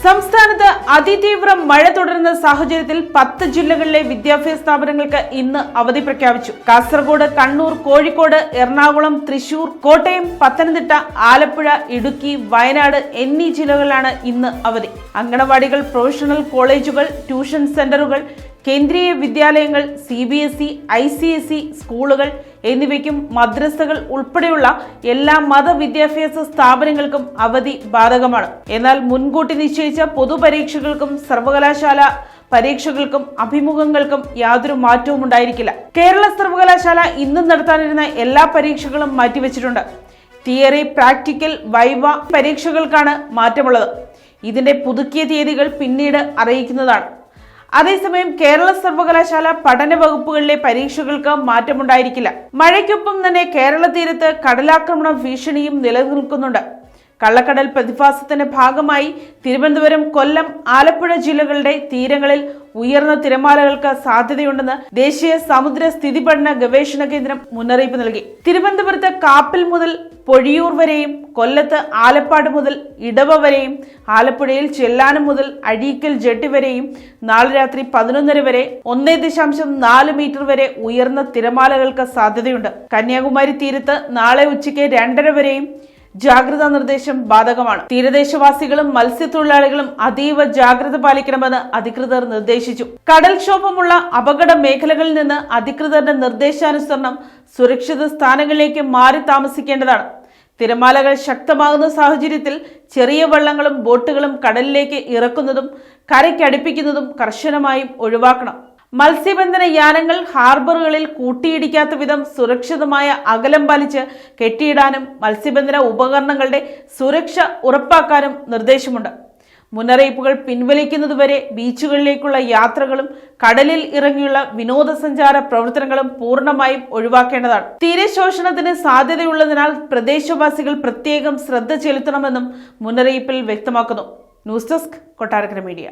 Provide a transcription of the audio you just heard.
സംസ്ഥാനത്ത് അതിതീവ്ര മഴ തുടരുന്ന സാഹചര്യത്തിൽ 10 ജില്ലകളിലെ വിദ്യാഭ്യാസ സ്ഥാപനങ്ങൾക്ക് ഇന്ന് അവധി പ്രഖ്യാപിച്ചു. കാസർഗോഡ്, കണ്ണൂർ, കോഴിക്കോട്, എറണാകുളം, തൃശൂർ, കോട്ടയം, പത്തനംതിട്ട, ആലപ്പുഴ, ഇടുക്കി, വയനാട് എന്നീ ജില്ലകളിലാണ് ഇന്ന് അവധി. അംഗനവാടികൾ, പ്രൊഫഷണൽ കോളേജുകൾ, ട്യൂഷൻ സെന്ററുകൾ, കേന്ദ്രീയ വിദ്യാലയങ്ങൾ, CBSE, ICSE സ്കൂളുകൾ എന്നിവയ്ക്കും മദ്രസകൾ ഉൾപ്പെടെയുള്ള എല്ലാ മതവിദ്യാഭ്യാസ സ്ഥാപനങ്ങൾക്കും അവധി ബാധകമാണ്. എന്നാൽ മുൻകൂട്ടി നിശ്ചയിച്ച പൊതുപരീക്ഷകൾക്കും സർവകലാശാല പരീക്ഷകൾക്കും അഭിമുഖങ്ങൾക്കും യാതൊരു മാറ്റവും ഉണ്ടായിരിക്കില്ല. കേരള സർവകലാശാല ഇന്ന് നടത്താനിരുന്ന എല്ലാ പരീക്ഷകളും മാറ്റിവെച്ചിട്ടുണ്ട്. തിയറി, പ്രാക്ടിക്കൽ, വൈവ പരീക്ഷകൾക്കാണ് മാറ്റമുള്ളത്. ഇതിന്റെ പുതുക്കിയ തീയതികൾ പിന്നീട് അറിയിക്കുന്നതാണ്. അതേസമയം കേരള സർവകലാശാല പഠന വകുപ്പുകളിലെ പരീക്ഷകൾക്ക് മാറ്റമുണ്ടായിരിക്കില്ല. മഴയ്ക്കൊപ്പം തന്നെ കേരള തീരത്ത് കടലാക്രമണ ഭീഷണിയും നിലനിൽക്കുന്നുണ്ട്. കള്ളക്കടൽ പ്രതിഭാസത്തിന്റെ ഭാഗമായി തിരുവനന്തപുരം, കൊല്ലം, ആലപ്പുഴ ജില്ലകളുടെ തീരങ്ങളിൽ ഉയർന്ന തിരമാലകൾക്ക് സാധ്യതയുണ്ടെന്ന് ദേശീയ സമുദ്ര സ്ഥിതി പഠന ഗവേഷണ കേന്ദ്രം മുന്നറിയിപ്പ് നൽകി. തിരുവനന്തപുരത്ത് കാപ്പിൽ മുതൽ പൊഴിയൂർ വരെയും, കൊല്ലത്ത് ആലപ്പാട് മുതൽ ഇടവ വരെയും, ആലപ്പുഴയിൽ ചെല്ലാനം മുതൽ അഴീക്കൽ ജെട്ടി വരെയും നാളെ രാത്രി 11:30 വരെ 1.4 മീറ്റർ വരെ ഉയർന്ന തിരമാലകൾക്ക് സാധ്യതയുണ്ട്. കന്യാകുമാരി തീരത്ത് നാളെ ഉച്ചയ്ക്ക് 2:30 വരെയും ജാഗ്രതാ നിർദ്ദേശം ബാധകമാണ്. തീരദേശവാസികളും മത്സ്യത്തൊഴിലാളികളും അതീവ ജാഗ്രത പാലിക്കണമെന്ന് അധികൃതർ നിർദ്ദേശിച്ചു. കടൽക്ഷോഭമുള്ള അപകട മേഖലകളിൽ നിന്ന് അധികൃതരുടെ നിർദ്ദേശാനുസരണം സുരക്ഷിത സ്ഥാനങ്ങളിലേക്ക് മാറി താമസിക്കേണ്ടതാണ്. തിരമാലകൾ ശക്തമാകുന്ന സാഹചര്യത്തിൽ ചെറിയ വള്ളങ്ങളും ബോട്ടുകളും കടലിലേക്ക് ഇറക്കുന്നതും കരയ്ക്കടുപ്പിക്കുന്നതും കർശനമായും ഒഴിവാക്കണം. മത്സ്യബന്ധന യാനങ്ങൾ ഹാർബറുകളിൽ കൂട്ടിയിടിക്കാത്ത വിധം സുരക്ഷിതമായ അകലം പാലിച്ച് കെട്ടിയിടാനും മത്സ്യബന്ധന ഉപകരണങ്ങളുടെ സുരക്ഷ ഉറപ്പാക്കാനും നിർദ്ദേശമുണ്ട്. മുന്നറിയിപ്പുകൾ പിൻവലിക്കുന്നതുവരെ ബീച്ചുകളിലേക്കുള്ള യാത്രകളും കടലിൽ ഇറങ്ങിയുള്ള വിനോദസഞ്ചാര പ്രവർത്തനങ്ങളും പൂർണ്ണമായും ഒഴിവാക്കേണ്ടതാണ്. തീരശോഷണത്തിന് സാധ്യതയുള്ളതിനാൽ പ്രദേശവാസികൾ പ്രത്യേകം ശ്രദ്ധ ചെലുത്തണമെന്നും മുന്നറിയിപ്പിൽ വ്യക്തമാക്കുന്നു. News desk, Kottarakkara media.